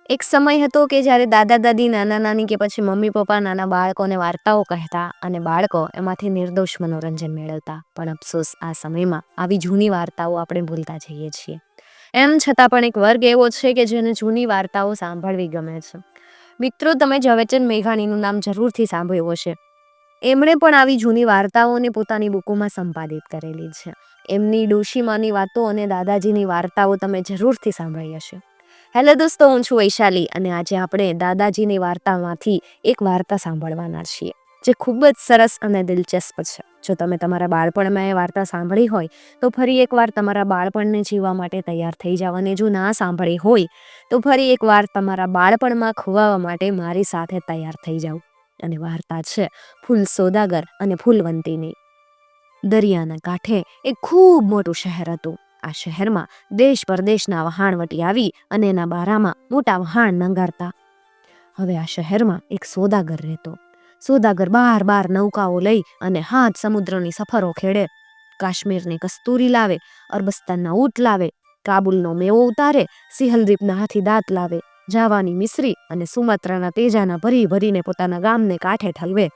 એક સમય હતો કે જ્યારે દાદા દાદી નાના નાની કે પછી મમ્મી પપ્પા નાના બાળકોને વાર્તાઓ કહેતા અને બાળકો એમાંથી નિર્દોષ મનોરંજન મેળવતા. પણ અફસોસ, આ સમયમાં આવી જૂની વાર્તાઓ આપણે ભૂલતા જઈએ છીએ. એમ છતાં પણ એક વર્ગ એવો છે કે જેને જૂની વાર્તાઓ સાંભળવી ગમે છે. મિત્રો, તમે ઝવેરચંદ મેઘાણીનું નામ જરૂરથી સાંભળ્યું હશે. એમણે પણ આવી જૂની વાર્તાઓને પોતાની બુકોમાં સંપાદિત કરેલી છે. એમની ડોશીમાની વાતો અને દાદાજીની વાર્તાઓ તમે જરૂરથી સાંભળી હશે. હેલો દોસ્તો, હું છું વૈશાલી અને આજે આપણે દાદાજીની વાર્તામાંથી એક વાર્તા સાંભળવાના છીએ જે ખૂબ જ સરસ અને દિલચસ્પ છે. જો તમે તમારા બાળપણમાં એ વાર્તા સાંભળી હોય તો ફરી એકવાર તમારા બાળપણને જીવવા માટે તૈયાર થઈ જાઓ, અને જો ના સાંભળી હોય તો ફરી એકવાર તમારા બાળપણમાં ખોવાવા માટે મારી સાથે તૈયાર થઈ જાઓ. અને વાર્તા છે ફૂલ સોદાગર અને ફૂલવંતીની. દરિયાના કાંઠે એક ખૂબ મોટું શહેર હતું. આ શહેરમાં દેશ પરદેશના વહાણવટી આવી અને એના બારામાં મોટા વહાણ નંગારતા. હવે આ શહેરમાં એક સોદાગર રહેતો. સોદાગર બાર નૌકાઓ લઈ અને હાથ સમુદ્રની સફરો ખેડે. કાશ્મીરની કસ્તુરી લાવે, અરબસ્તાનના ઊંટ લાવે, કાબુલનો મેવો ઉતારે, સિહલદીપના હાથી દાંત લાવે, જાવાની મિશ્રી અને સુમાત્રાના તેજાના ભરી ભરીને પોતાના ગામને કાંઠે ઠલવે.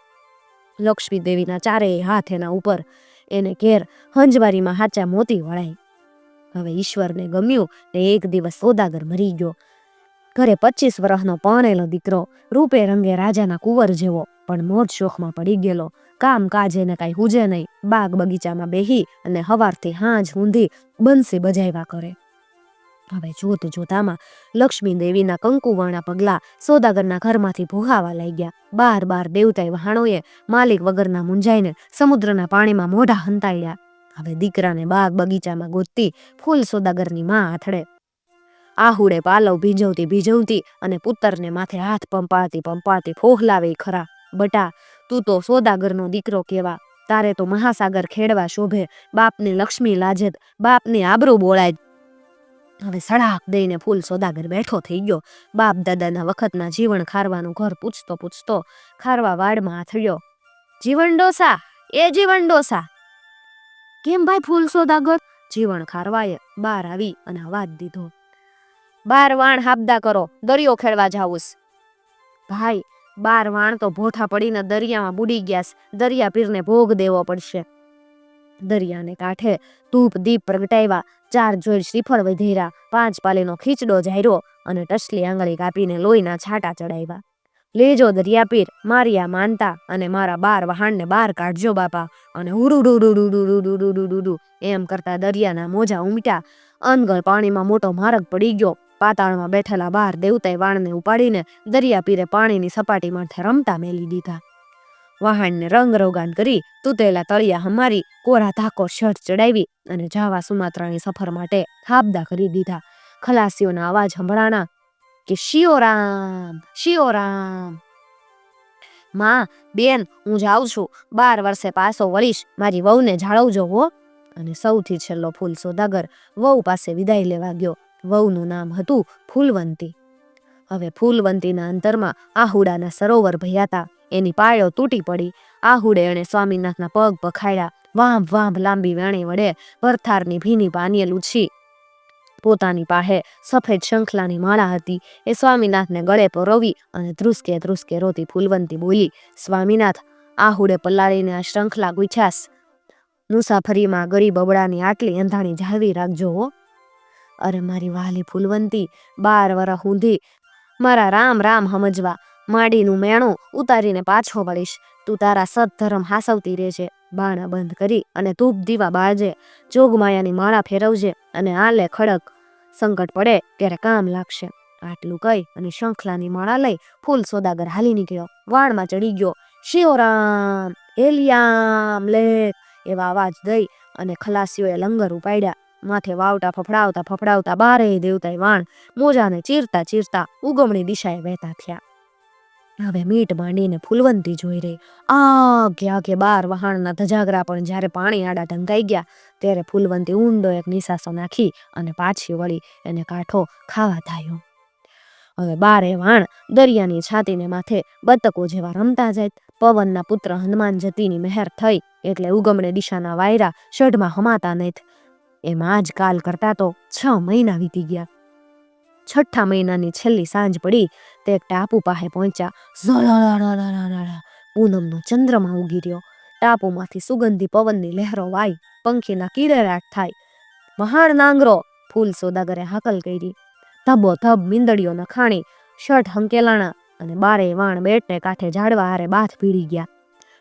લક્ષ્મી દેવીના ચારેય હાથ એના ઉપર. એને ઘેર હંજવારીમાં હાચા મોતી વળાય. હવે ઈશ્વરને ગમ્યું ને એક દિવસ સોદાગર મરી ગયો. ઘરે 25 વર્ષનો પરણેલો દીકરો, રૂપે રંગે રાજાના કુંવર જેવો, પણ મોજ શોખમાં પડી ગયેલો. કામ કાજ એને કાંઈ હુજે નહીં. બાગ બગીચામાં બેહી અને હવારથી હાંજ ઊંધી બંસી બજાવ્યા કરે. હવે જોત જોતામાં લક્ષ્મી દેવીના કંકુવર્ણા પગલા સોદાગરના ઘરમાંથી ભૂહાવા લાગ્યા. બાર દેવતાય વહાણોએ માલિક વગરના મૂંઝાઈને સમુદ્રના પાણીમાં મોઢા હંતાડ્યા. હવે દીકરાને બાગ બગીચામાં ગોતતી ફૂલ સોદાગરની માં આથડે. આહુડે પાલવ ભીજવતી અને પુત્રને માથે હાથ પંપાળતી ફોહલાવે ખરા. બટા, તું તો સોદાગરનો દીકરો કેવા, તારે તો મહાસાગર ખેડવા શોભે. બાપની લક્ષ્મી લાજે, બાપની આબરૂ બોળાય. હવે સડાક દઈને ફૂલ સોદાગર બેઠો થઈ ગયો. બાપ દાદાના વખતના જીવણ ખારવાનું ઘર પૂછતો ખારવા વાડમાં આથડ્યો. જીવણ ડોસા, એ જીવણ ડોસા. કેમ ભાઈ ફૂલ સોદાગર? જીવણ ખારવાએ બાર આવી અને અવાજ દીધો. બાર વાણ હાબદા કરો, દરિયો ખેડવા જાવુંસ. ભાઈ, 12 વાણ તો ભોઠા પડીને દરિયામાં બુડી ગયા. દરિયા પીરને ભોગ દેવો પડશે. દરિયાને કાંઠે ધૂપ દીપ પ્રગટાવ્યા, 4 જોડ શ્રીફળ વધેરા, 5 પાલીનો ખીચડો જાર્યો અને ટસલી આંગળી કાપીને લોહીના છાંટા ચડાવ્યા. લેજો દરિયાપીર, મારી આ માનતા, અને મારા 12 વહાણને બહાર કાઢજો બાપા. અને હુડુડુડુડુડુડુડુડુડુ એમ કરતા દરિયાના મોજા ઉમટ્યા. અનગળ પાણીમાં મોટો માર્ગ પડી ગયો. પાતાળમાં બેઠેલા 12 દેવતાએ વાણને ઉપાડીને દરિયાપીરે પાણીની સપાટી માથે રમતા મેલી દીધા. વહાણને રંગ રોગાન કરી, તૂટેલા તળિયા હમારી, કોરા ધાકો શર્ટ ચડાવી અને જાવા સુમાત્રાની સફર માટે હાબદા કરી દીધા. ખલાસીઓના અવાજ સંભળાણા કે શિયોરામ, શિયોરામ. માં, બેન, હું જાઉં છું. 12 વર્ષે પાછો વળીશ. મારી વહુને જાળવજો હો. અને સૌથી છેલ્લો ફૂલ સોદાગર વહુ પાસે વિદાય લેવા ગયો. વહુનું નામ હતું ફૂલવંતી. હવે ફૂલવંતીના અંતરમાં આહુડાના સરોવર ભયાતા. એની પાળો તૂટી પડી. આહુડે એણે સ્વામીનાથના પગ પખાડ્યા. વાંભ લાંબી વેણી વડે વરથારની ભીની પાનીએ લૂછી. પોતાની પાસે સફેદ શંખલાની માળા હતી. એ સ્વામીનાથને ગળે પરોવી અને ધ્રુસકે રોતી ફૂલવંતી બોલી, સ્વામીનાથ, આહુડે પલાળીને આ શંખલા ગુંથ્યાસ. મુસાફરીમાં ગરીબ અબળાની આટલી અંધાણી જાળવી રાખજો હો. અરે મારી વાલી ફૂલવંતી, 12 વર્ષ સુધી મારા રામ સમજવા. માડીનું મેણું ઉતારીને પાછો વળીશ. તું તારા સદધર્મ હાસવતી રહેજે. બાણા બંધ કરી અને ધૂપ દીવા બાળજે. જોગમાયાની માળા ફેરવજે અને આલે ખડક સંકટ પડે ત્યારે કામ લાગશે. આટલું કહી અને શંખલાની માળા લઈ ફૂલ સોદાગર હાલી નીકળ્યો. વાણમાં ચડી ગયો. શિયોરામ, એલિયામ લેક એવા અવાજ દઈ અને ખલાસીઓએ લંગર ઉપાડ્યા. માથે વાવટા ફફડાવતા 12 દેવતાએ વાણ મોજાને ચીરતા ઉગમણી દિશાએ વહેતા થયા. હવે મીટ માંડીને ફૂલવંતી જોઈ રહી. આગે 12 વહાણના ધજાગરા પણ જ્યારે પાણી આડા ઢંકાઈ ગયા ત્યારે ફૂલવંતી ઊંડો એક નિસાસો નાખી અને પાછી વળી એને કાંઠો ખાવા ધાયો. હવે 12 વાણ દરિયાની છાતીને માથે બતકો જેવા રમતા જાય. પવનના પુત્ર હનુમાન જતીની મહેર થઈ એટલે ઉગમણે દિશાના વાયરા ષઢમાં હમાતા નહીં. એમાં જ કાલ કરતા તો 6 મહિના વીતી ગયા. છઠ્ઠા મહિનાની છેલ્લી સાંજ પડી તે એક ટાપુ પાસે પહોંચ્યા. ઝળાળાળાળાળા પૂનમનો ચંદ્રમા ઉગી રહ્યો. ટાપુમાંથી સુગંધી પવનની લહેરો વાઈ, પંખીના કિરેરાટ થાય. વહાણ નાંગરો, ફૂલ સોદાગરે હાકલ કરી. ધબો ધબ મીંદડીઓના ખાણી, શર્ટ હંકેલાણા અને બારે વાણ બેટને કાંઠે ઝાડવા હારે બાથ ભીડી ગયા.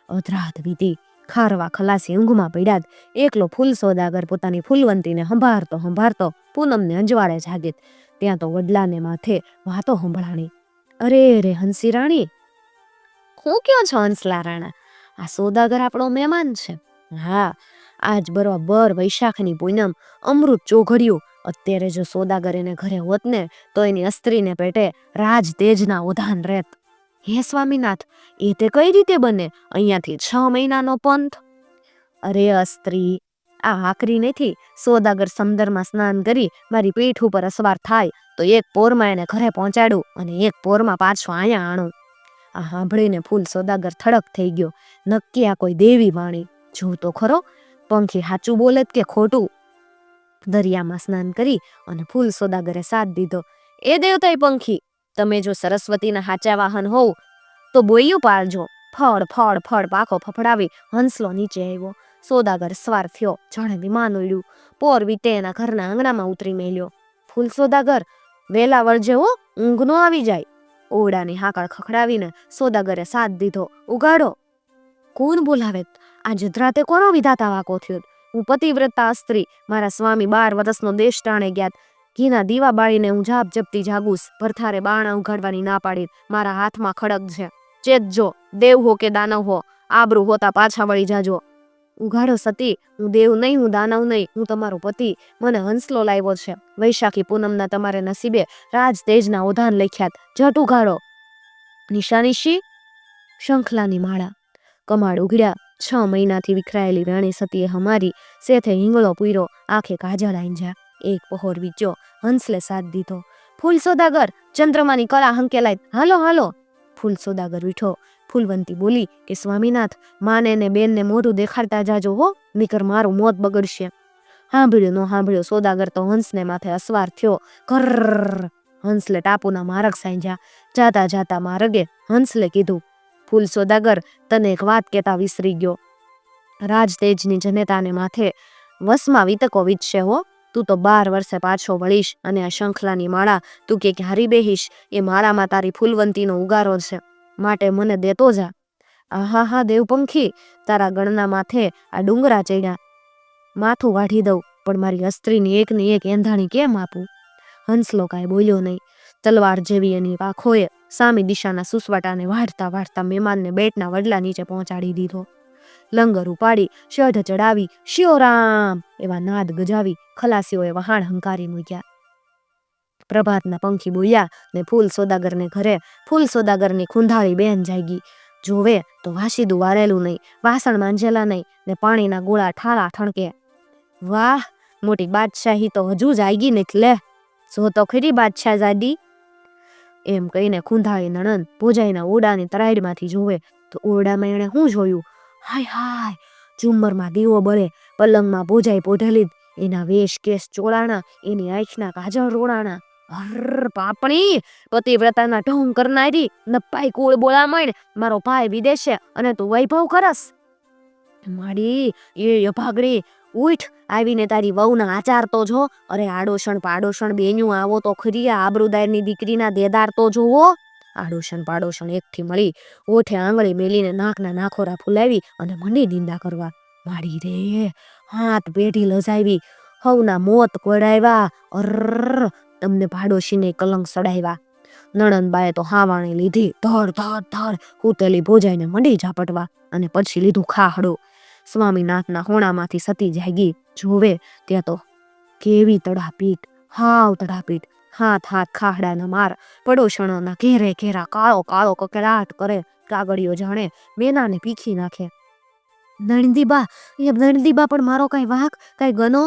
અધરાત વીતી, ખારવા ખલાસી ઊંઘમાં પડ્યા. એકલો ફૂલ સોદાગર પોતાની ફૂલવંતીને સંભાળતો પૂનમને અંજવાળે જાગીત. ત્યાં તો વડલાને માથે વાતો સંભળાણી. અરે રે હંસી રાણી, હું કયો છો હંસલા રાણા? આ સોદાગર આપણો મહેમાન છે. હા, આજ બરોબર વૈશાખની પૂનમ, અમૃત ચોઘડ્યું. અત્યારે જો સોદાગર એને ઘરે હોત ને તો એની અસ્ત્રીને પેટે રાજ તેજના ઉધાન રહેત. હે સ્વામીનાથ, એ તે કઈ રીતે બને? અહીંયાથી 6 મહિનાનો પંથ. અરે અસ્ત્રી, આ આકરી નથી. સોદાગર સમંદરમાં સ્નાન કરી મારી પીઠ ઉપર અસવાર થાય તો એક પોરમાં એને ઘરે પહોંચાડું અને એક પોરમાં પાછો અહીંયા આણું. આ સાંભળીને ફૂલ સોદાગર થડક થઈ ગયો. નક્કી આ કોઈ દેવી વાણી. જો તો ખરો, પંખી સાચું બોલે કે ખોટું? દરિયામાં સ્નાન કરી અને ફૂલ સોદાગરે સાથ દીધો. એ દેવતાઈ પંખી, તમે જો સરસ્વતીના સાચા વાહન હોવ તો બોયું પાડજો. ફળ ફળ ફળ પાખો ફફડાવી હંસલો નીચે આવ્યો. સોદાગર સવાર થયો, જાણે વિમાન ઉડ્યું. પોર વીતે એના ઘરના આંગણામાં ઉતરી મેલ્યો. ફૂલ સોદાગર, વેલા વળજે હો, ઊંઘ નો આવી જાય. ઓરડાની હાકળ ખખડાવીને સોદાગરે સાથ દીધો. ઉગાડો. કોણ બોલાવે? આજે ધરાતે કોનો વિધાતા વાકો થયો? હું પતિવ્રતા સ્ત્રી, મારા સ્વામી 12 વર્ષનો દેશ ટાણે ગયા. ઘીના દીવા બાળીને હું જાપ જપતી જાગુસ. ભરથારે બાણા ઉઘાડવાની ના પાડી. મારા હાથમાં ખડક છે. ચેતજો, દેવ હો કે દાનવ હો, આબરૂ હોતા પાછા વળી જાજો. ઉઘાડો સતી, હું દેવ નહીં, હું દાનવ નહીં, હું તમારો પતિ. મને હંસલો લાવ્યો છે. વૈશાખી પૂનમના તમારે નસીબે રાજ તેજના ઉધાન લખ્યાત. જટ ઉઘાડો. નિશાનીશી, શંખલાની માળા. કમાડ ઉઘડ્યા. 6 મહિનાથી વિખરાયેલી રાણી સતીએ હમારી સેથે હિંગળો પૂર્યો, આંખે કાજળ આંજ્યા. એક પહોર વીચ્યો, હંસલે સાથ દીધો. ફૂલ સોદાગર, ચંદ્રમાની કળા હંકેલાય, હાલો હાલો. ફૂલ સોદાગર ઉઠ્યો. ફૂલવંતી બોલી કે સ્વામીનાથ, માને ને બેનને મોઢું દેખાડતા જાજો હો, નીકર મારું મોત બગડશે. સાંભળ્યું નો સાંભળ્યું, સોદાગર તો હંસને માથે અસવાર થયો. કર્ર. હંસલે ટાપુના માર્ગ સાંજ્યા. જાતા જાતા માર્ગે હંસલે કીધું, ફૂલ સોદાગર, તને એક વાત કેતા વિસરી ગયો. રાજતેજની જનેતાને માથે વસમાં વિતકો વીતશે હો. તું તો 12 વર્ષે પાછો વળીશ અને આ શંખલાની માળા તું કે હારી બેહીશ, એ માળામાં તારી ફૂલવંતીનો ઉગારો છે, માટે મને દેતો જા. આહા હા દેવપંખી, તારા ગણના માથે આ ડુંગરા ચડ્યા. માથું વાઢી દઉં, પણ મારી અસ્ત્રીની એકની એક એંધાણી કેમ આપું? હંસલો કાંઈ બોલ્યો નહીં. તલવાર જેવી એની પાંખોએ સામી દિશાના સુસવાટાને વાઢતા વાઢતા મહેમાનને બેટના વડલા નીચે પહોંચાડી દીધો. લંગર ઉપાડી, શઢ ચડાવી, શિયોરામ એવા નાદ ગજાવી ખલાસીઓએ વહાણ હંકારી મૂક્યા. પ્રભાતના પંખી બોલ્યા ને ફૂલ સોદાગરને ઘરે ફૂલ સોદાગરની ખુંધાળી બેન જાગી. જોવે તો વાસીદું વારેલું નહીં, વાસણ માંજેલા નહીં ને પાણીના ગોળા ઠાળા ઠણકે. વાહ, મોટી બાદશાહી તો હજુ જાગી નથી લે. જો તો ખરી બાદશાહ જાદી. એમ કહીને ખુંધાળી નણંદ ભોજાઈના ઓરડાની તરાઈડમાંથી જોવે તો ઓરડામાં એણે શું જોયું? હાય હાય, ઝુમ્મરમાં દીવો બળે, પલંગમાં ભોજાઈ પોઢેલી, એના વેશ કેસ ચોળાણા, એની આંખના કાજળ રોડાણા. હર પાપણી, પતિવ્રતાના ઢોંગ કરનારી, નપાઈ કુળ બોલા માંડ, મારો ભાઈ વિદેશે અને તું વૈભવ કરસ. માડી એ અભાગડી, ઉઠ, આવીને તારી વહુના આચાર તો જો. અરે આડોશણ પાડોશણ બેન્યું આવો તો ખરી, આબરૂદારની દીકરીના દેદાર તો જોવો. આડોશણ પાડોશણ એકઠી મળી ઓઠે આંગળી મેલીને નાકના નાખોરા ફૂલાવી અને મંડી નિંદા કરવા. માડી રે, હાથ પેઢી લજાવી, હવના મોત કોડાવ્યા. અર્ર, તમને પાડોશીને કલંક સડાવ્યા. નણંદબાએ તો હાવાણી લીધી, ધડ ધડ ધડ હુતેલી ભોજાઈને મંડી ઝાપટવા અને પછી લીધું ખાહડું. સ્વામીનાથના હોણામાંથી સતી જાગી. જોવે ત્યાં તો કેવી તડાપીટ, હાવ તડાપીટ. હાથ હાથ ખાહડાના માર, પડોશણોના ઘેરે ઘેરા કાળો કાળો કકડાટ કરે. કાગળિયો જાણે મેનાને પીખી નાખે. નણદીબા, એ નણદીબા પણ મારો કાંઈ વાંક, કાંઈ ગનો?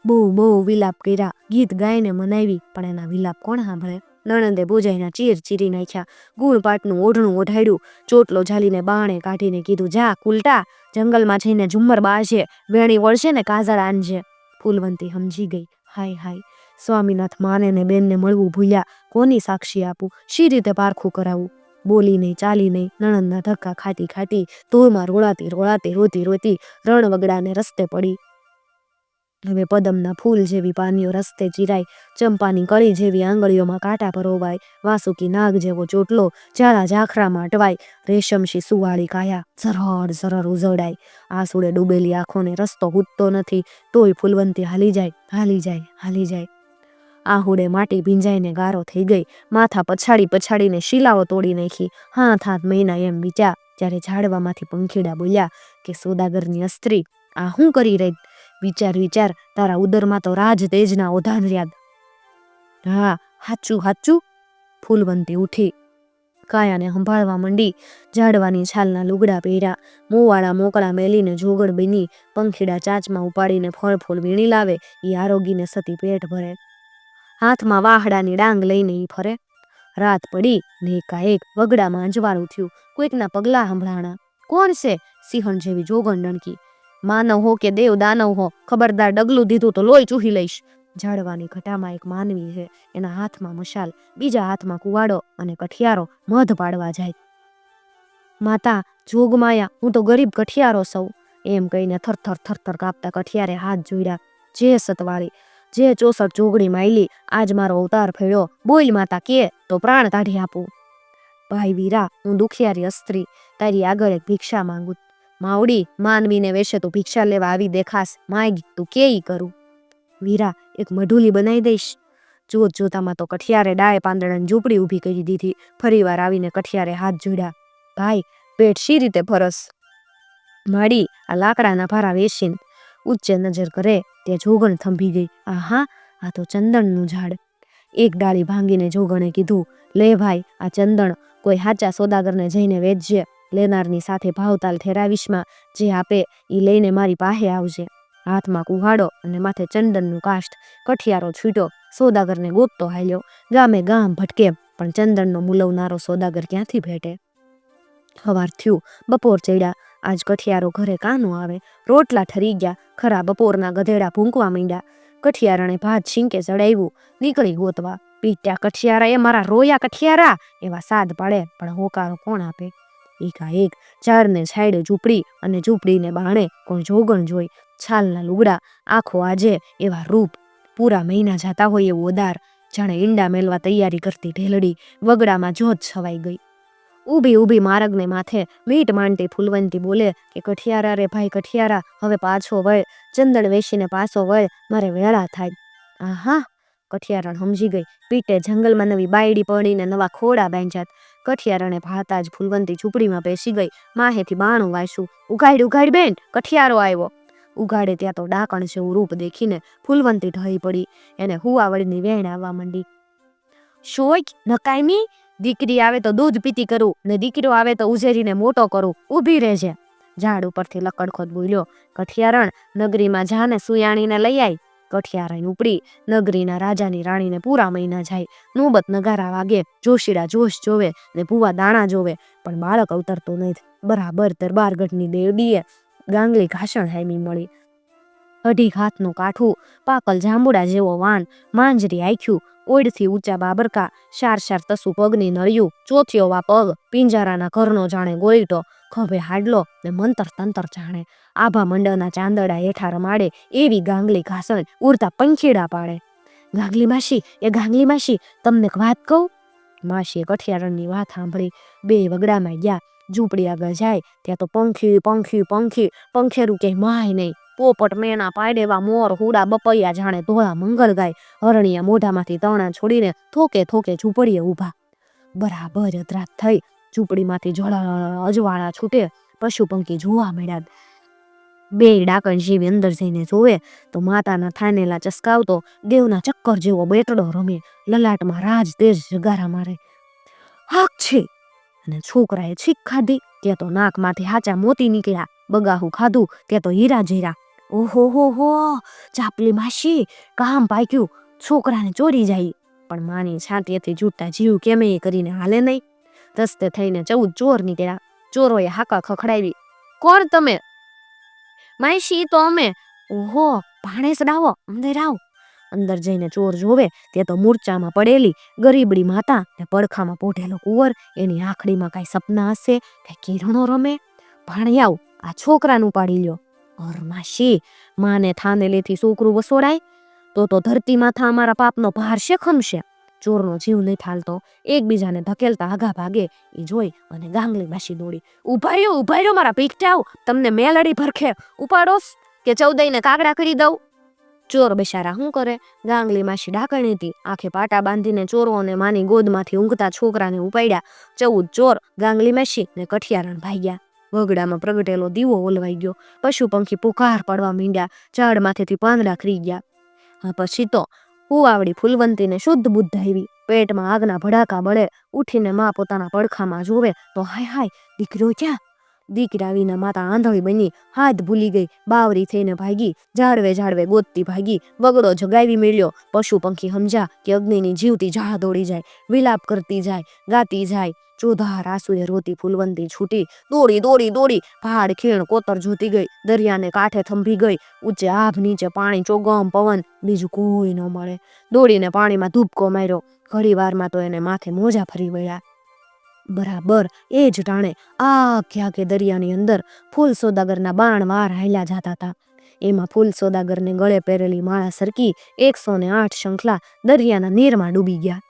બહુ બહુ વિલાપ કર્યા, ગીત ગાઈને મનાવી, પણ એના વિલાપ કોણ સાંભળે? નણંદે ભોજાઈના ચીર ચીરી નાખ્યા. ગુણપાટનું ઓઢણું ઓઢાડ્યું, ચોટલો ઝાલીને બાણે કાઢીને કીધું, જા કુલટા, જંગલમાં જઈને ઝુમ્મર બાળશે, વેણી વળશે ને કાજળ આનજે. ફૂલવંતી સમજી ગઈ. હાય હાય, સ્વામીનાથ માને ને બેનને મળવું ભૂલ્યા. કોની સાક્ષી આપું, શી રીતે પારખું કરાવું? બોલી નહીં, ચાલી નહીં, નણંદના ધક્કા ખાતી ખાતી, ધૂળમાં રોળાતી રોળાતી, રોતી રોતી રણ વગડાને રસ્તે પડી. હવે પદમના ફૂલ જેવી પાનીઓ રસ્તે ચીરાય, ચંપાની કળી જેવી આંગળીઓમાં કાંટા પરોવાય, વાસુકી નાગ જેવો ચોટલો ઝાડા ઝાખરામાં અટવાય, રેશમશી સુવાળી કાયા ઝરહર ઝરહર ઉઝવડાય. આંસુડે ડૂબેલી આંખોને રસ્તો હૂટતો નથી, તોય ફૂલવંતી હાલી જાય, હાલી જાય, હાલી જાય. આહુડે માટી ભીંજાઈને ગારો થઈ ગઈ, માથા પછાડી પછાડીને શિલાઓ તોડી નાખી. હાથ હાથ મહિના એમ વિચાર, ત્યારે ઝાડવામાંથી પંખીડા બોલ્યા કે સોદાગરની સ્ત્રી, આ શું કરી રહી? વિચાર વિચાર, તારા ઉદરમાં તો રાજ તેજના ઓધાન યાદ. હા, હાચું હાચું. ફૂલવંતી ઉઠી, કાયાને સંભાળવા માંડી. ઝાડવાની છાલના લુગડા પહેર્યા, મોવાળા મોકળા મેલીને જોગડ બની. પંખીડા ચાંચમાં ઉપાડીને ફળ ફૂલ વીણી લાવે, એ આરોગીને સતી પેટ ભરે. હાથમાં વાહડાની ડાંગ લઈને ઈ ફરે. રાત પડી ને એકાએક વગડામાં અંજવાળું થયું. કોઈકના પગલાં સંભળાણા. કોણ છે? સિંહણ જેવી જોગણ ડણકી. માનવ હો કે દેવ દાનવ હો, ખબરદાર ડગલું દીધું તો લોહી ચૂહી લઈશ. ઝાડવાની ઘટામાં એક માનવી છે, એના હાથમાં મશાલ, બીજા હાથમાં કુવાડો અને કઠિયારો મધ પાડવા જાય. માતા જોગમાયા, હું તો ગરીબ કઠિયારો સૌ, એમ કહીને થરથર થરથર કાપતા કઠિયારે હાથ જોડ્યા. જે સતવાળી, જે 64 જોગણી માયલી, આજ મારો અવતાર ફેર્યો, બોલ માતા, કે તો પ્રાણ કાઢી આપું. ભાઈ વીરા, હું દુખિયારી સ્ત્રી, તારી આગળ એક ભિક્ષા માંગુ. માવડી, માનવીને વેશે તું ભિક્ષા લેવા આવી દેખાસ, માગ તું કે ઈ કરું. વીરા, એક મઢુલી બનાવી દઈશ. જોત જોતામાં તો કઠિયારે ડાય પાંદડાની ઝૂંપડી ઊભી કરી દીધી. ફરીવાર આવીને કઠિયારે હાથ જોડ્યા. ભાઈ, પેટ શી રીતે ફરસ? માડી, આ લાકડાના ભારા વેચીને. ઉચ્ચે નજર કરે તે જોગણ થંભી ગઈ. આહા, આ તો ચંદનનું ઝાડ. એક ડાળી ભાંગીને જોગણે કીધું, લે ભાઈ, આ ચંદન કોઈ હાચા સોદાગરને જઈને વેચજે. લેનારની સાથે ભાવતાલ ઠેરાવીશમાં, જે આપે એ લઈને મારી પાસે આવજે. હાથમાં કુહાડો અને માથે ચંદનનું કાષ્ઠ. કઠિયારો છૂટ્યો, સોદાગરને ગોતતો હાલ્યો. ગામે ગામ ભટકે, પણ ચંદનનો મૂલવનારો સોદાગર ક્યાંથી ભેટે? સવાર થયું, બપોર ચડ્યા. આજ કઠિયારો ઘરે કાનો આવે. રોટલા ઠરી ગયા, ખરા બપોરના ગધેડા ભૂંકવા માંડ્યા. કઠિયારણે ભાત છીંકે ચડાવ્યું, નીકળી ગોતવા. પીટ્યા કઠિયારા, એ મારા રોયા કઠિયારા, એવા સાદ પાડે, પણ હોકારો કોણ આપે? એકાએક ઝાડને છાંયડે ઝૂંપડી, અને ઝૂંપડીને બાણે કોઈ જોગણ જોઈ. છાલના લુગડા, આંખો આજે, એવા રૂપ, પૂરા મહિના જાતા હોય એવું ઉદાર, જાણે ઈંડા મેલવા તૈયારી કરતી ઢેલડી. વગડામાં જોત છવાઈ ગઈ. ઊભી ઊભી મારગને માથે મીટ માંડતી ફૂલવંતી બોલે કે કઠિયારા રે ભાઈ કઠિયારા, હવે પાછો વળ, ચંદન વેચીને પાછો વળ, મારે વેળા થાય. આહા, કઠિયારણ સમજી ગઈ. પીટે જંગલમાં નવી બાયડી પડીને નવા ખોડા બાંધ્યાત. કઠિયારણે ભાતા જ ફૂલવંતી ઝૂંપડીમાં બેસી ગઈ. માહેથી બાણું વાંચ્યું. ઉઘાડ ઉઘાડ બેન, કઠિયારો આવ્યો. ઉઘાડે ત્યાં તો ડાકણ જેવું રૂપ દેખીને ફૂલવંતી ઢળી પડી. એને હુવાવળની વેણ આવવા માંડી. શોક નકાયમી, દીકરી આવે તો દૂધ પીતી કરું, ને દીકરો આવે તો ઉઝેરીને મોટો કરું, ઊભી રહેજે. ઝાડ ઉપરથી લકડખોદ બોલ્યો. કઠિયારણ, નગરીમાં જાને સુયાણીને લઈ આય. કઠિયારણ ઉપડી. નગરીના રાજાની રાણીને પૂરા મહિના જાય. નોબત નગારા વાગે, જોશીડા જોશ જોવે ને ભૂવા દાણા જોવે, પણ બાળક અવતરતો નથી. બરાબર દરબારગઢની દેવડીએ ગાંગલી ઘાસણ હામી મળી. 2.5 હાથનું કાઠું, પાકલ જાંબુડા જેવો વાન, માંજરી આખ્યું, ઓળથી ઊંચા બાબરકા, 4 તસુ પગની નળિયું, ચોથિયોવા પગ, પિંજારાના ઘરનો જાણે ગોઈટો, ખભે હાડલો ને મંતર તંતર જાણે. આભા મંડળના ચાંદડા હેઠા રમાડે એવી ગાંગલી ઘાસણ ઉડતા પંખીડા પાડે. ગાંગલી માસી, એ ગાંગલી માસી, તમને એક વાત કહું? માસીએ કઠિયારણની વાત સાંભળી. બે વગડામાં ગયા. ઝૂંપડી આગળ જાય ત્યાં તો પંખી પંખી પંખી, પંખેરું કે માય નહીં. પોપટ મેના પાડેવા, મોર હુડા બપૈયા જાણે ધોળા મંગલ ગાય. હરણિયા મોઢામાંથી તણા છોડીને થોકે થોકે ઝૂંપડીએ ઊભા. બરાબર અધરાત થઈ. ઝૂંપડીમાંથી ઝળા અજવાળા છૂટે. પશુ પંખી જોવા મળ્યા. બે ડાકણ જેવી અંદર જઈને જોવે તો માતાના થાનેલા ચસકાવતો દેવના ચક્કર જેવો બેટડો રમે. લલાટમાં રાજ તેજ જગારા મારે. હાક છે! અને છોકરાએ છીક ખાધી ત્યાં તો નાકમાંથી હાચા મોતી નીકળ્યા. બગાહું ખાધું ત્યાં તો હીરા જીરા. ઓહો હો હો, ચાપલી માસી, કામ પાક્યું, છોકરાને ચોરી જાય. પણ માની છાતીએથી જૂટતા જીવ કેમે કરીને હાલે નહીં. રસ્તે થઈને 14 ચોર નીકળ્યા. ચોરોએ હાકા ખખડાવી. કોણ તમે? માસી, તો અમે. ઓહો, ભાણેસ ડાવો, અંદર આવ. અંદર જઈને ચોર જોવે તે તો મૂર્છામાં પડેલી ગરીબડી માતા ને પડખામાં પોઢેલો કુંવર, એની આંખડીમાં કાંઈ સપના હશે, કાંઈ કિરણો રમે. ભાણિયાઓ, આ છોકરાનું પાડી લ્યો. ઓર માસી, માને થાનેલેથી છોકરું વસોડાય તો ધરતી માથા અમારા પાપનો ભાર છે ખમશે. ચોરનો જીવ નહીં થાલતો. એકબીજાને ધકેલતા આગા ભાગે એ જોઈ અને ગાંગલી માસી દોડી. ઉભા રહ્યો મારા પીકટાવ, તમને મેલડી ભરખે ઉપાડોસ કે ચૌદઈને કાગડા કરી દઉં. ચોર બેસારા શું કરે? ગાંગલી માસી ડાકણી હતી, આંખે પાટા બાંધીને ચોરોને માની ગોદમાંથી ઊંઘતા છોકરાને ઉપાડ્યા. 14 ચોર, ગાંગલી માસી ને કઠિયારણ ભાગ્યા. વગડામાં પ્રગટેલો દીવો ઓલવાઈ ગયો. પશુ પંખી પુકાર પડવા માંડ્યા. ઝાડમાંથી પાંદડા ખરી ગયા. પછી તો હુવાવડી ફૂલવંતીને શુદ્ધ બુદ્ધ આવી. પેટમાં આગના ભડાકા બળે. ઉઠીને માં પોતાના પડખામાં જોવે તો હાય હાય, દીકરો ક્યાં? દીકરા વિના માતા આંધળી બની, હાથ ભૂલી ગઈ, બાવરી થઈને ભાગી. ઝાડવે ગોતતી ભાગી. વગડો જગાવી મેળ્યો. પશુ પંખી સમજ્યા કે અગ્નિની જીવતી ઝાડ દોડી જાય, વિલાપ કરતી જાય, ગાતી જાય. ચોધાર આંસુએ રોતી ફૂલવંતી છૂટી. દોડી પહાડ ખીણ કોતર જોતી ગઈ. દરિયાને કાંઠે થંભી ગઈ. ઊંચે આભ, નીચે પાણી, ચોગમ પવન, બીજું કોઈ ન મળે. દોડીને પાણીમાં ધૂપકો માર્યો. ઘડી વારમાં તો એને માથે મોજા ફરી વળ્યા. બરાબર એ જ ટાણે આખે દરિયાની અંદર ફૂલ સોદાગરના બાણ વાર હાલ્યા જતા હતા. એમાં ફૂલ સોદાગરને ગળે પહેરેલી માળા સરકી 108 શંખલા દરિયાના નીરમાં ડૂબી ગયા.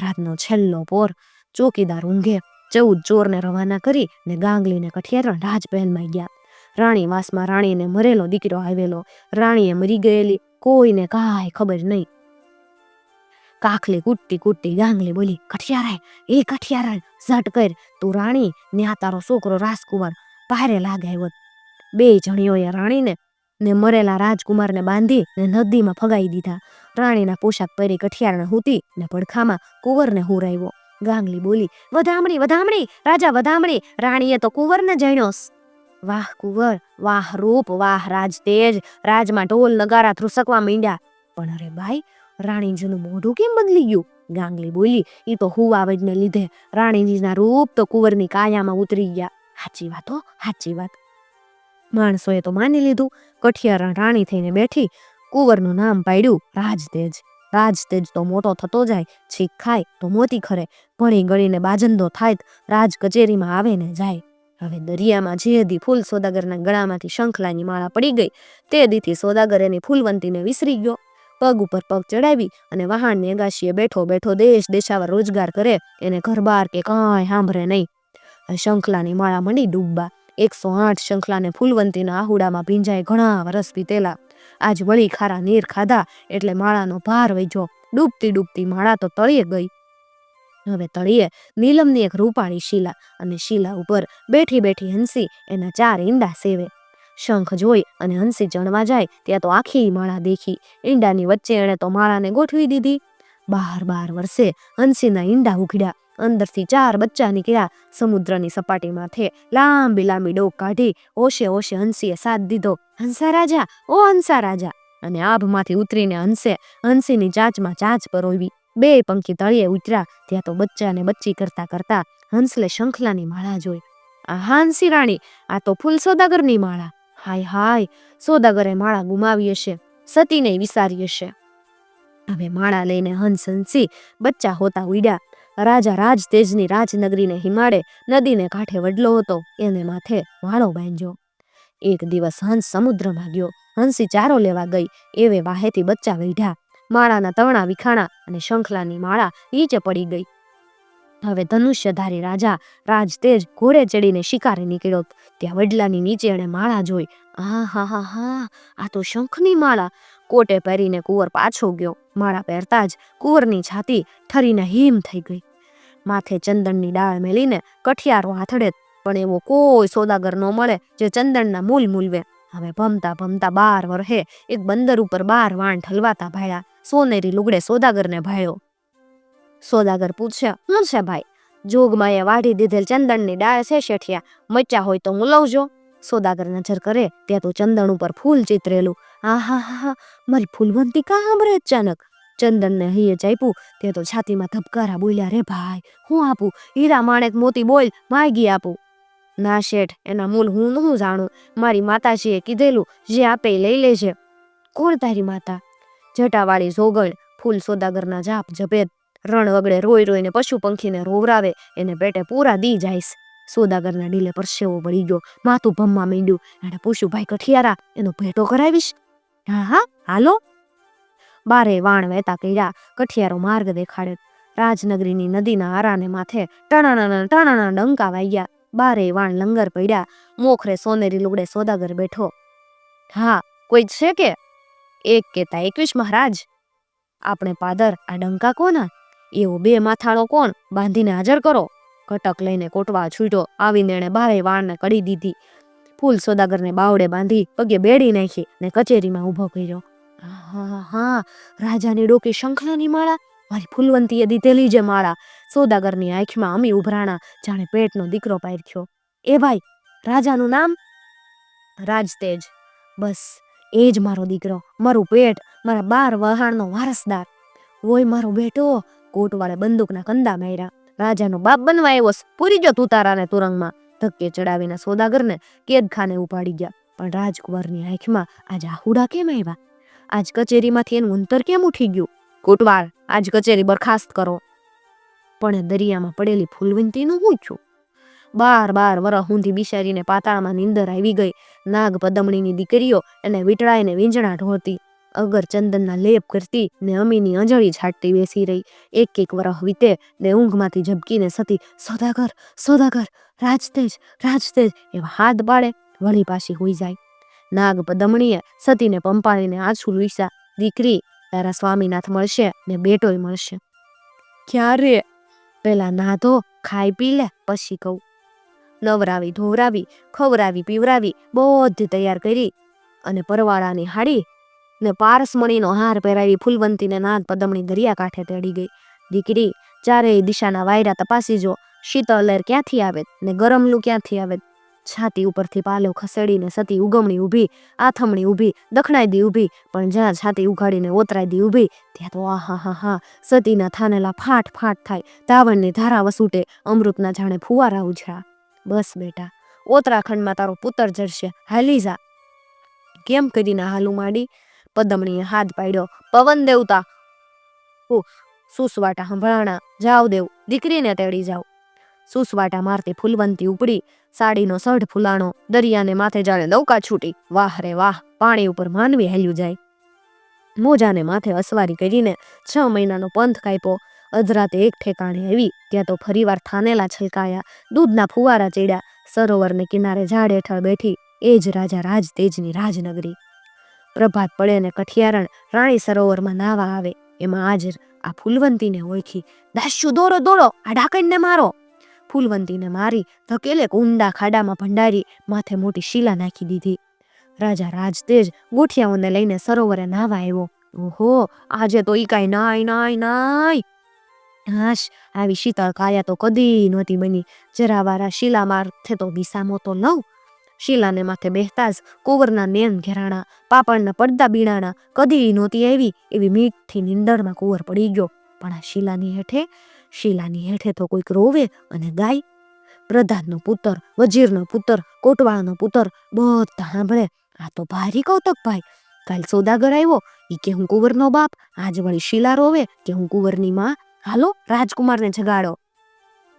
રાતનો છેલ્લો પોર. ચોકીદાર ઊંઘે. 14 ચોરને રવાના કરી ને ગાંગલીને કઠિયારણ રાજમહેલમાં ગયા. રાણી વાસમાં રાણીને મરેલો દીકરો આવેલો. રાણીએ મરી ગયેલી, કોઈને કાંઈ ખબર નહીં. કાખલી કૂટતી ગાંગલી બોલી, કઠિયારણ ઝટ કર, તું રાણી ને આ તારો છોકરો રાજકુમાર ભારે લાગે આવ્યો. 2 જણીઓએ રાણીને ને મરેલા રાજકુમારને બાંધી ને નદીમાં ફગાઈ દીધા. રાણીના પોશાક પહેરી કઠિયારણ હૂતી ને પડખામાં કુંવરને હુરાવ્યો. ગાંગલી બોલી, વધામણી રાજા વધામણી. રાણીએ તો કુંવરને જાણ્યોસ. વાહ કુંવર, વાહ રૂપ, વાહ રાજતેજ. રાજમાં ઢોલ નગારા ધ્રુસકવા માંડ્યા. પણ અરે ભાઈ, રાણીજીનું મોઢું કેમ બદલી ગયું? ગાંગલી બોલી, એ તો હુવાવડને લીધે. રાણીજીના રૂપ તો કુંવરની કાયામાં ઉતરી ગયા. સાચી વાત. માણસોએ તો માની લીધું. કઠિયારણ રાણી થઈને બેઠી. કુંવરનું નામ પાડ્યું રાજતેજ. રાજતેજ તો મોટો થતો જાય, છીક ખાય તો મોતી ખરે, ભણી ગળીને બાજંદો થાય, રાજ કચેરીમાં આવે ને જાય. હવે દરિયામાં જે દી ફૂલ સોદાગરના ગળામાંથી શંખલાની માળા પડી ગઈ, તે દીથી સોદાગર એની ફૂલવંતીને વિસરી ગયો. પગ ઉપર પગ ચડાવી અને વહાણની અગાશીએ બેઠો દેશ દેશાવર રોજગાર કરે. એને ઘરબાર કે કાંઈ સાંભળે નહીં. શંખલાની માળા મંડી ડૂબવા. 108 શંખલાને ફૂલવંતીના આહુડામાં ભીંજાય ઘણા વરસ વીતેલા. આજ વળી ખારા નીર ખાધા એટલે માળાનો ભાર વહ્યો. ડૂબતી માળા તો તળિયે ગઈ. હવે તળિયે નીલમની એક રૂપાળી શીલા, અને શીલા ઉપર બેઠી હંસી એના 4 ઈંડા સેવે. શંખ જોઈ અને હંસી ચણવા જાય ત્યાં તો આખી માળા દેખી. ઈંડાની વચ્ચે એણે તો માળાને ગોઠવી દીધી. 12 વર્ષે હંસીના ઈંડા ઉઘડ્યા. અંદરથી 4 બચ્ચા નીકળ્યા. સમુદ્રની સપાટી માથે લાંબી ડોક કાઢી ઓશે હંસીએ સાથ દીધો. હંસા રાજા. અને આભમાંથી ઉતરીને હંસીની ચાંચમાં ચાંચ પરોવી. 2 પંખી તળિયે ઉતર્યા. ત્યાં તો બચ્ચાને બચ્ચી કરતા હંસલે શંખલાની માળા જોઈ. આ હંસી રાણી, આ તો ફૂલ સોદાગરની માળા. હાય, સોદાગરે માળા ગુમાવી હશે, સતીને વિસારી હશે. હવે માળા લઈને હંસી બચ્ચા હોતા ઉડ્યા. રાજા રાજતેજની રાજનગરીને હિમાડે નદીને કાંઠે વડલો હતો, એને માથે વાળો બાંધ્યો. એક દિવસ હંસ સમુદ્રમાં ગયો. હંસી ચારો લેવા ગઈ. એવે વાહેથી બચ્ચા વઢ્યા. માળાના તવણા વિખાણા અને શંખલાની માળા નીચે પડી ગઈ. હવે ધનુષ્યધારી રાજા રાજતેજ ઘોડે ચડીને શિકારે નીકળ્યો. ત્યાં વડલાની નીચે એણે માળા જોઈ. આ તો શંખની માળા. કોટે પહેરીને કુંવર પાછો ગયો. માળા પહેરતા જ કુંવરની છાતી ઠરીને હિમ થઈ ગઈ. માથે ચંદનની ડાળ મેલીને કઠિયારો હાથડે, પણ એવો કોઈ સોદાગર ન મળે જે ચંદનના મૂલ મૂલવે. હવે ભમતા 12 વર્ષે એક બંદર ઉપર 12 વાણ ઠલવાતા ભાળ્યા. સોનેરી લુગડે સોદાગરને ભાળ્યો. સોદાગર પૂછે, શું છે ભાઈ? જોગમાએ વાઢી દીધેલ ચંદનની ડાળ છે શેઠિયા, મચ્યા હોય તો મુલાવજો. સોદાગર નજર કરે ત્યાં તો ચંદન ઉપર ફૂલ ચિતરેલું. મારી ફૂલવંતી કાં સાંભળે અચાનક. ચંદનને હૈયે ચાપ્યું ત્યાં તો છાતીમાં ધબકારા બોલ્યા, રે ભાઈ, હું આપું? હીરા માણેક મોતી બોલ, માગી આપું. ના શેઠ, એના મૂલ હું ન જાણું. મારી માતાજીએ કીધેલું જે આપે લઈ લેજે. કોણ તારી માતા? જટાવાળી સોગણ, ફૂલ સોદાગરના જાપ જપેત, રણ વગડે રોઈ રોઈને પશુ પંખીને રોવરાવે, એને પેટે પૂરા દી જાયસ. સોદાગરના ડીલે પરસેવો પડી ગયો, માથું ભમવા માંડ્યું. એને પૂછ્યું, ભાઈ કઠિયારા, એનો ભેટો કરાવીશ? હા હા હાલો. બારે વાણ વહેતા કર્યા, કઠિયારો માર્ગ દેખાડે. રાજનગરીની નદીના આરાને માથે ટણાના ટણાના ડંકા વાગ્યા. બારે વાણ લંગર પડ્યા, મોખરે સોનેરી લુગડે સોદાગર બેઠો. હા કોઈ છે કે? એક કેતા 21 મહારાજ. આપણે પાદર, આ ડંકા કોના? એવો 2 માથાળો કોણ? બાંધીને હાજર કરો. કટક લઈને કોટવા છૂટ્યો, આવીને એણે બારે વાણને કડી દીધી. ફૂલ સોદાગરને બાવડે બાંધી, પગે બેડી નાખી ને કચેરીમાં ઊભો કર્યો. હા હા, રાજાની ડોકી શંખલાની માળા, મારી ફૂલવંતીએ દીધેલી જે માળા. સોદાગરની આંખમાં અમી ઉભરાણા, જાણે પેટનો દીકરો પારખ્યો. એ ભાઈ, રાજાનું નામ? રાજતેજ. બસ એ જ મારો દીકરો, મારું પેટ, મારા 12 વહાણનો વારસદાર. ઓય મારો બેટો. કોટવાળે બંદૂકના કંદા માર્યા. રાજાનો બાપ બનવા આવ્યો, પૂરી ગયો તુતારાને તુરંગમાં. ધક્કે ચડાવીને સોદાગરને કેદખાને ઉપાડી ગયા. પણ રાજકુંવરની આંખમાં આજ આહુડા કેમ આવ્યા? આજ કચેરીમાંથી એનું અંતર કેમ ઉઠી ગયું? કોટવાળ, આજ કચેરી બરખાસ્ત કરો. પણ એ દરિયામાં પડેલી ફૂલવંતીનું શું થયું? 12 વરહ ઊંધી બિચારીને પાતાળમાં નીંદર આવી ગઈ. નાગ પદમણીની દીકરીઓ એને વીંટળાઈને વીંજણા ઢોળતી, અગર ચંદનના લેપ કરતી ને અમીની અંજળી છાંટતી બેસી રહી. એક વરહ વીતે ને ઊંઘમાંથી ઝબકીને સતી, સોદાગર સોદાગર, રાજતેજ રાજતેજ એવા હાથ પાડે, વળી પાછી હોઈ જાય. નાગ પદમણીએ સતીને પંપાળીને આંસુ લૂસ્યા. દીકરી, તારા સ્વામીનાથ મળશે ને બેટોય મળશે. ક્યારે? પેલા નાધો, ખાઈ પી લે, પછી કહું. નવરાવી ધોવરાવી, ખવરાવી પીવરાવી, બધી તૈયાર કરી અને પરવાળાની હાડી ને પારસમણીનો હાર પહેરાવી ફૂલવંતીને નાગ પદમણી દરિયા કાંઠે તેડી ગઈ. દીકરી, ચારેય દિશાના વાયરા તપાસી જો, શીતળ લહેર ક્યાંથી આવે ને ગરમ લૂ ક્યાંથી આવે. છાતી ઉપરથી પાલો ખસેડીને સતી ઉગમણી ઊભી, આથમણી ઊભી, દખણાઈ ઊભી, પણ જ્યાં છાતી ઉઘાડીને ઓતરાઈ દી ઊભી, ત્યાં તો આહા હા હા, સતીના થાનેલા ફાટ ફાટ થાય, ધાવણની ધારા વસૂટે, અમૃતના જાણે ફુવારા ઉછળા. બસ બેટા, ઉત્તરાખંડમાં તારો પુત્ર જડશે, હાલી જા. કેમ કરીને હાલું માંડી? પદમણીએ હાથ પાડ્યો. પવન દેવતા. સુસવાટા સંભળાણા. જાવ દેવ, દીકરીને તેડી જાવ. સુસવાટા મારતી ફૂલવંતી ઉપડી, સાડીનો સઢ ફૂલાણો, દરિયાને માથે જાણે નૌકા છૂટી. વાહ રે વાહ, પાણી ઉપર માનવી હાલ્યું જાય. મોજાને માથે અસવારી કરીને 6 મહિનાનો પંથ કાપ્યો. અધરાતે એક ઠેકાણે આવી, ત્યાં તો ફરીવાર થાનેલા છલકાયા, દૂધના ફુવારા ચડ્યા. સરોવરને કિનારે ઝાડ હેઠળ બેઠી એ જ રાજા રાજતેજની રાજનગરી. પ્રભાત પડે ને કઠિયારણ રાણી સરોવરમાં નાવા આવે. એમાં હાજર આ ફૂલવંતીને ઓળખી. દાસ્યુ, દોડો દોડો, આ ડાકણને મારો. ફૂલવંતીને મારી ધકેલે ઊંડા ખાડામાં ભંડારી, માથે મોટી શીલા નાખી દીધી. રાજા રાજતેજ ગોઠિયાઓને લઈને સરોવરે નાવા આવ્યો. ઓહો, આજે તો ઈ કાંઈ નાય નાય નાય. હાશ, આવી શીતળ કાયા તો કદી નહોતી બની. જરાવાળા શીલા માથે તો બિસામો તો લઉં. શીલાને માથે બેહતા જ કુંવરના નેન ઘેરાણા, પાપણના પડદા બીણાણા. કદી નહોતી આવી એવી મીઠી નીંદરમાં કુંવર પડી ગયો. પણ આ શીલાની હેઠે તો કોઈક રોવે અને ગાય. પ્રધાનનો પુત્ર, વજીરનો પુત્ર, કોટવાળનો પુત્ર, બધા સાંભળે. આ તો ભારી કૌતક ભાઈ. કાલ સોદાગર આવ્યો, ઈ કે હું કુંવરનો બાપ. આજ વળી શીલા રોવે કે હું કુંવરની માં. હાલો, રાજકુમારને જગાડો.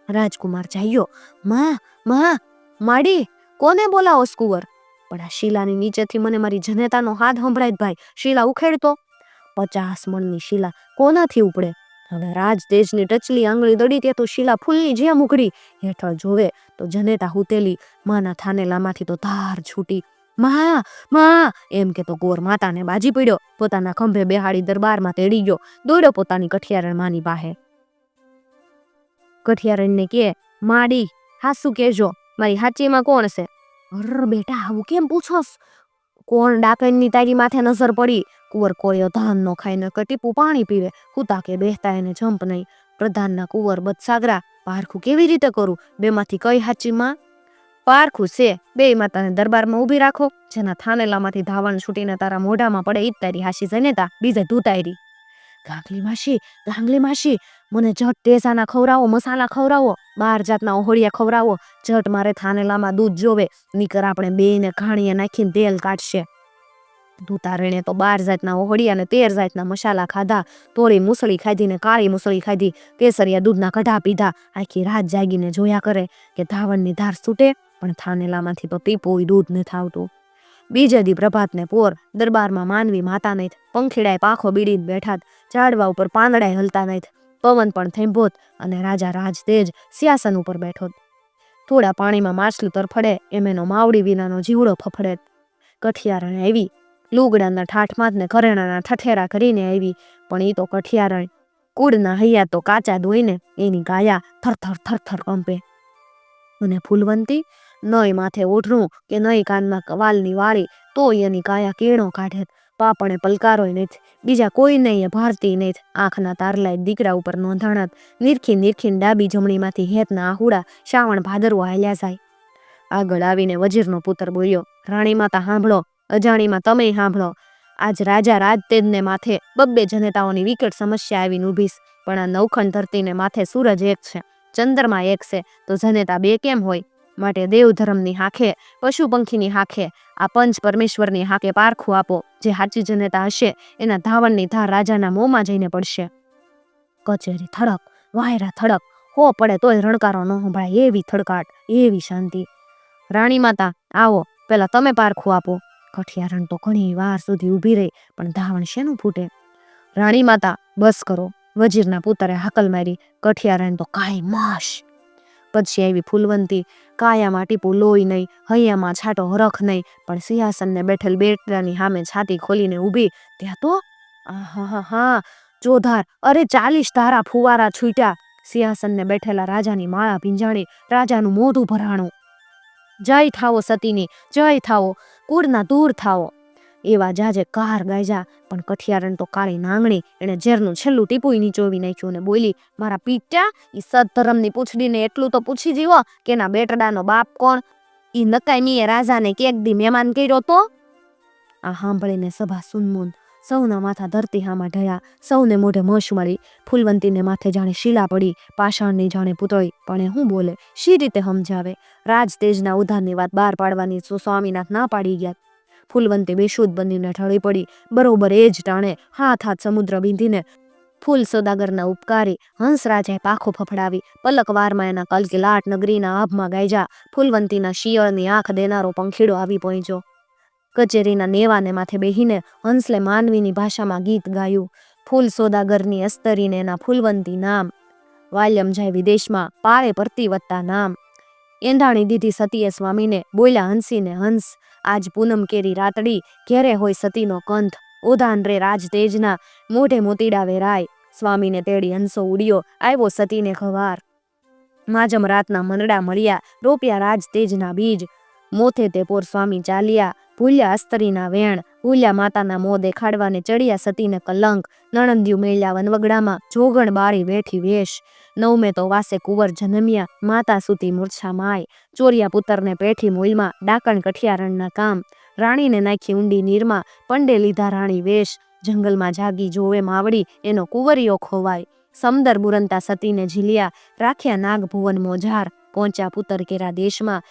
રાજકુમાર જાયો. માં માં માડી, કોને બોલાવો કુંવર? પણ આ શીલાની નીચેથી મને મારી જનેતાનો હાથ સંભળાય. ભાઈ, શીલા ઉખેડતો. 50 મણની શીલા કોનાથી ઉપડે? હવે રાજતેજની ટચલી આંગળી દડી ત્યાં તો શીલા ફૂલની જેમ ઉઘડી. હેઠળ જોવે તો જનેતા હુતેલી. માના થાનેલામાંથી તો ધાર છૂટી. માં માં એમ કે તો ગોર માતાને બાજી પડ્યો. પોતાના ખંભે બેહાડી દરબારમાં તેડી ગયો. દોડ્યો પોતાની કઠિયારણ માની પાસે. કઠિયારણને કે, માડી હાસુ કેજો, મારી હાચીમાં કોણ છે? અર બેટા, આવું કેમ પૂછોસ? કોણ ડાકણની તારી માથે નજર પડી? કુંવર કોળિયો ધાન નો ખાય ને ટીપું પાણી પીવે. હુતા કે બેહતા એને જંપ નહીં. પ્રધાનના કુંવર બદસાગરા. પારખું કેવી રીતે કરું? બેમાંથી કઈ હાચીમાં? પારખું છે, બે માતાને દરબારમાં ઊભી રાખો. જેના થાનેલામાંથી ધાવણ છૂટીને તારા મોઢામાં પડે ઈ તારી હાસી જનેતા, બીજે તું તારી. ગાંગલી માસી, મને જટ ટેસાના ખવડાવો, મસાલા ખવડાવો, 12 જાતના ઓહળિયા ખવડાવો. જટ મારે થાનેલામાં દૂધ જોવે, નીકર આપણે બેયને ઘાણીએ નાખીને તેલ કાઢશે. તું તારણે તો 12 જાતના ઓહળિયા ને 13 જાતના મસાલા ખાધા, તોળી મુસળી ખાધી ને કાળી મુસળી ખાધી, કેસરિયા દૂધના કઢા પીધા. આખી રાત જાગીને જોયા કરે કે ધાવણની ધાર છૂટે પણ થાનેલામાંથી તો ટીપું દૂધ નથી આવતું. બીજે દી પ્રભાતને પોર દરબારમાં માનવી માતા નહીં, પંખીડાએ પાંખો બીડીને બેઠા, ઝાડવા ઉપર પાંદડાએ હલતા નહીં, પવન પણ થેંભોત અને રાજા રાજતેજ સિંહાસન ઉપર બેઠો. થોડા પાણીમાં માછલું તરફડે એમ એનો માવડી વિનાનો જીવડો ફફડે. કઠિયારણ આવી, લુગડાના ઠાઠમાં ને ઘરેણાના ઠઠેરા કરીને આવી, પણ એ તો કઠિયારણ કુળના હૈયા તો કાચા દોઈને એની કાયા થરથર થરથર કંપે. અને ફૂલવંતી નય માથે ઓઢણું કે નય કાનમાં વાલની વાળી તો એની કાયા કેણો કાઢે. પાપણે પલકારોય નથી, બીજા કોઈ નહીં એ ભારતી નહીં. આંખના તારલાય દીકરા ઉપર નોંધાણત, નીરખી નીરખીને ડાબી જમણીમાંથી હેતના આહુડા શ્રાવણ ભાદરવો હાલ્યા જાય. આગળ આવીને વજીરનો પુત્ર બોલ્યો, રાણી માતા સાંભળો, અજાણીમાં તમે સાંભળો. આજ રાજા રાજતેજને માથે બબ્બે જનેતાઓની વિકટ સમસ્યા આવીને ઊભીશ, પણ આ નવખંડ ધરતીને માથે સૂરજ એક છે, ચંદ્રમાં એક છે, તો જનેતા બે કેમ હોય? માટે દેવ ધર્મની હાખે, પશુ પંખીની હાખે, આ પંચ પરમેશ્વરની હાકે પારખું આપો. જે સાચી જનેતા હશે એના ધાવણની ધાર રાજાના મોંમાં જઈને પડશે. કચેરી થડક, વાયરા થડક, હો પડે તોય રણકારો ન સંભળાય એવી થડકાટ, એવી શાંતિ. રાણી માતા આવો, પેલા તમે પારખું આપો. કઠિયારણ તો ઘણી વાર સુધી ઊભી રહી, પણ ધાવણ શેનું ફૂટે? રાણી માતા બસ કરો, વજીરના પુત્રે હાકલ મારી. કઠિયારણ તો કાંઈ માશ. પછી આવી ફૂલવંતી, કાયામાં ટીપું લોહી નહીં, હૈયામાં છાંટો હરખ નહીં, પણ સિંહાસનને બેઠેલ બેટાની સામે છાતી ખોલીને ઊભી. ત્યાં તો હા ચોધાર, અરે 40 ધારા ફુવારા છૂટ્યા. સિંહાસનને બેઠેલા રાજાની માળા ભીંજાણી, રાજાનું મોઢું ભરાણું. જય થાવો સતીની, જય થાવો, કુળના દૂર થાવો. એવા જાજે કાર ગાયજા, પણ કઠિયારણ તો કાળી નાંગણી, એને ઝેરનું છેલ્લું ટીપું નીચોવી નાખ્યું ને બોલી, મારા પીટ્યા, ઈ સદધર્મની પૂછડીને એટલું તો પૂછી જીવો કે એના બેટડાનો બાપ કોણ? ઈ નકામીએ રાજાને કેક દી મહેમાન કર્યો તો? આ સાંભળીને સભા સુનમુન, સૌના માથા ધરતી હામાં ઢળ્યા, સૌને મોઢે મશ મળી. ફૂલવંતીને માથે જાણે શીલા પડી, પાષાણની જાણે પૂતળી, પણ એ શું બોલે, શી રીતે સમજાવે? રાજતેજના ઉધારની વાત બહાર પાડવાની સ્વામીનાથ ના પાડી ગયા. ફૂલવંતી બેશુદ્ધ બનીને ઢળી પડી. બરોબર એ જ ટાણે હાથ સમુદ્ર બીંધીને ફૂલ સોદાગરના ઉપકારી હંસરાજાએ પાખો ફફડાવી. પલકવારમાં એના કલકલાટ નગરીના આભમાં ગાયજા. ફૂલવંતીના શિયળની આંખ દેનારો પંખીડો આવી પહોંચ્યો. કચેરીના નેવાને માથે બેહીને હંસલે માનવીની ભાષામાં ગીત ગાયું. ફૂલ સોદાગરની અસ્તરીને એના ફૂલવંતી નામ, વાલ્યમ જાય વિદેશમાં પાળે પરતી વત્તા નામ. એંધાણી દીધી સતીએ સ્વામીને, બોલ્યા હંસીને હંસ, આજ પૂનમ કેરી રાતડી, ઘેરે હોય સતીનો કંથ, ઓધાન રે રાજતેજના, મોઢે મોતીડા વેરાય. સ્વામીને તેડી હંસો ઉડ્યો, આવ્યો સતીને ખવાર. માજમ રાતના મનડા મળ્યા, રોપ્યા રાજતેજના બીજ. મોથે તે પોર સ્વામી ચાલ્યા, ભૂલ્યા અસ્તરીના વેણ, ભૂલ્યા માતાના મોં દેખાડવાને ચડ્યા સતીને કલંક. નણંદ્યું મેલ્યા વનવગડામાં, જોગણ બાળી વેઠી વેશ. નવમે તો વાસે કુંવર જન્મ્યા, માતા સૂતી મૂર્છા માય. ચોરિયા પુત્રને પેઠી મૂલમાં, ડાકણ કઠિયારણના કામ. રાણીને નાખી ઊંડી નીરમાં, પંડે લીધા રાણી વેશ. જંગલમાં જાગી જોવે માવડી, એનો કુંવરિયો ખોવાય. સમદર બુરંતા સતીને ઝીલ્યા, રાખ્યા નાગભુવન મોજાર. પહોંચ્યા પુત્ર કેરા દેશમાં,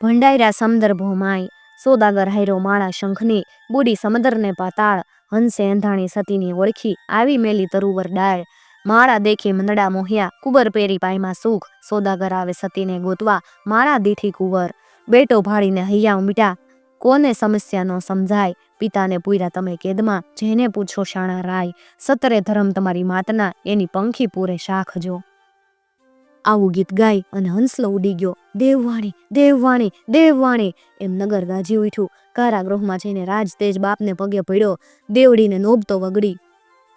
ભંડાયરા સમદર ભોમાય. સોદાગર હાયરો માળા શંખની, બુડી સમદરને પાતાળ. હંસે એંધાણી સતીની ઓળખી, આવી મેલી તરુવર ડાળ. માળા દેખી મંદડા મોહ્યા, કુંવર પેરી પાયમાં સુખ. સોદાગર આવે સતીને ગોતવા, માળા દીઠી કુંવર. બેટો ભાળીને હૈયા ઉમટ્યા, કોને સમસ્યા ન સમજાય. પિતાને પૂર્યા તમે કેદમાં, જેને પૂછો શાણા રાય. સતરે ધર્મ તમારી માતના, એની પંખી પૂરે શાખજો. આવું ગીત ગાય અને હંસલો ઉડી ગયો. દેવવાણી, દેવવાણી, દેવવાણી એમ નગર ગાજી ઉઠ્યું. કારાગૃહમાં જઈને રાજતેજ બાપને પગે પડ્યો, દેવડીને નોબતો વગડી.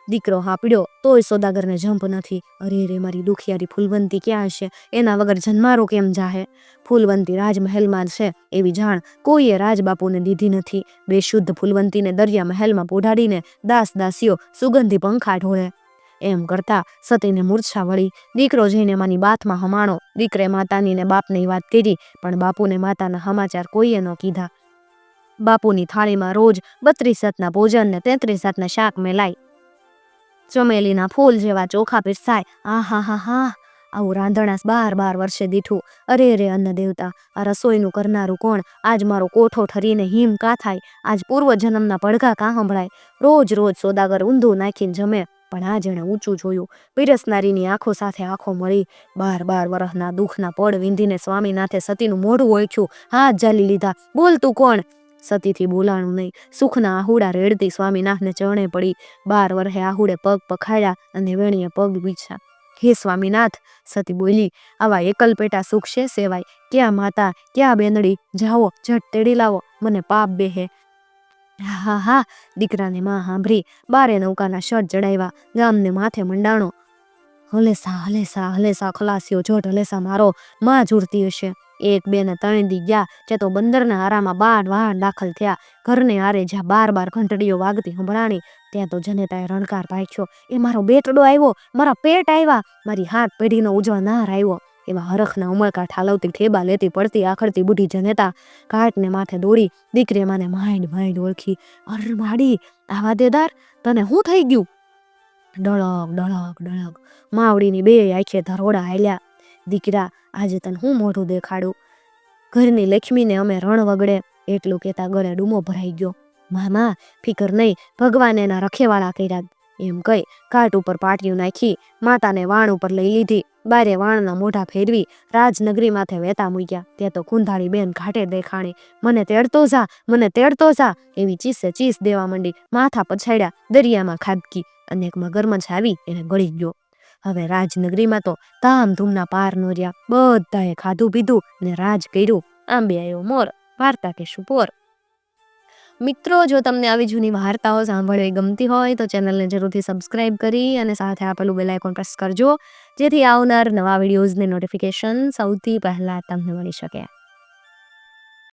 દીકરો હાંપડ્યો તોય સોદાગરને જંપ નથી. અરે રે મારી દુખિયારી ફૂલવંતી ક્યાં હશે? એના વગર જન્મારો કેમ જાહે? ફૂલવંતી રાજમહેલમાં છે એવી જાણ કોઈએ રાજબાપુને દીધી નથી. બેશુદ્ધ ફૂલવંતીને દરિયા મહેલમાં પોઢાડીને દાસ દાસીઓ સુગંધી પંખા ઢોળે. એમ કરતા સતીને મૂર્છા વળી. દીકરો જઈને માની બાથમાં હમાણો. દીકરે માતાની ને બાપની વાત કરી, પણ બાપુને માતાના સમાચાર કોઈએ ન કીધા. બાપુની થાળીમાં રોજ 32 જાતના ભોજન ને 33 જાતના શાક મેલાય. ચમેલીના ફૂલ જેવા ચોખા પીરસાય. આ હા હા હા, આવું રાંધણાસ 12 વર્ષે દીઠું. અરે રે અન્ન દેવતા, આ રસોઈનું કરનારું કોણ? આજ મારો કોઠો ઠરીને હિમ કાં થાય? આજ પૂર્વજન્મના પડઘા કાં સંભળાય? રોજ રોજ સોદાગર ઊંધું નાખીને જમે, પણ આ જેણે ઊંચું જોયું. પીરસનારીની આંખો સાથે આંખો મળી. 12 વર્ષના દુઃખના પડ વિંધીને સ્વામીનાથે સતીનું મોઢું ઓળખ્યું, હાથ ઝાલી લીધા. બોલ તું કોણ? સતીથી બોલાણું નહીં. સુખના આહુડા રેડતી સ્વામીનાથને ચરણે પડી. 12 વર્ષે આહુડે પગ પખાડ્યા અને વેણીએ પગ બીછા. હે સ્વામીનાથ, સતી બોલી, આવા એકલ પેટા સુખ છે સેવાય? ક્યાં માતા, ક્યાં બેનડી? જાઓ ઝટ તેડી લાવો, મને પાપ બેહે. હા હા, દીકરાને માં સાંભળી. 12 નૌકાના શટ ચડાવ્યા, ગામને માથે મંડાણો. હલેસા હલેસા હલેસા ખલાસ્યો, ઝટ હલેસા મારો. માં ઝૂરતી હશે. 1, 2 ને 3 દી ગયા, તે તો બંદરના આરામાં 12 વાહન દાખલ થયા. ઘરને આરે જ્યાં 12 ઘંટડીઓ વાગતી સંભળાણી, ત્યાં તો જનેતાએ રણકાર પાક્યો. એ મારો બેટડો આવ્યો, મારા પેટ આવ્યા, મારી હાથ પેઢીનો ઉજવા નાર આવ્યો. એવા હરખના ઉમળકા ઠાલવતી ઠેબા લેતી પડતી આખડતી બુઢી જનેતા ઘાટને માથે દોડી. દીકરે માને માંડ ઓળખી. અર માડી, આવા દેદાર, તને શું થઈ ગયું? ડળક ડળક ડળક માવડીની 2 આંખે ધરોડા હાલ્યા. દીકરા, આજે તને હું મોઢું દેખાડું? ઘરની લક્ષ્મીને અમે રણ વગડે, એટલું કહેતા ગળે ડૂમો ભરાઈ ગયો. મામા, ફિકર નહીં, ભગવાને એના રખેવાળા કર્યા. એમ કહી ઘાટ ઉપર પાટિયું નાખી, માતાને વાણ ઉપર લઈ લીધી. 12 વાણના મોઢા ફેરવી રાજનગરી માથે વેતા મૂક્યા. ત્યાં તો કુંધાળી બેન ઘાટે દેખાણી. મને તેડતો જા, મને તેડતો જા, એવી ચીસે ચીસ દેવા માંડી. માથા પછાડ્યા, દરિયામાં ખાબકી. અને એક મગરમચ્છ આવી એને ગળી ગયો. હવે રાજનગરીમાં તો ધામધૂમના પાર ન રહ્યા. બધાએ ખાધું પીધું ને રાજ કર્યું. આંબે આવ્યો મોર, વાર્તા કહેશું પોર. મિત્રો, જો તમને આવી જૂની વાર્તાઓ સાંભળવી ગમતી હોય તો ચેનલને જરૂરથી સબસ્ક્રાઈબ કરી અને સાથે આપેલું બેલ આઇકોન પ્રેસ કરજો, જેથી આવનાર નવા વિડીયોઝની નોટિફિકેશન સૌથી પહેલાં તમને મળી શકે.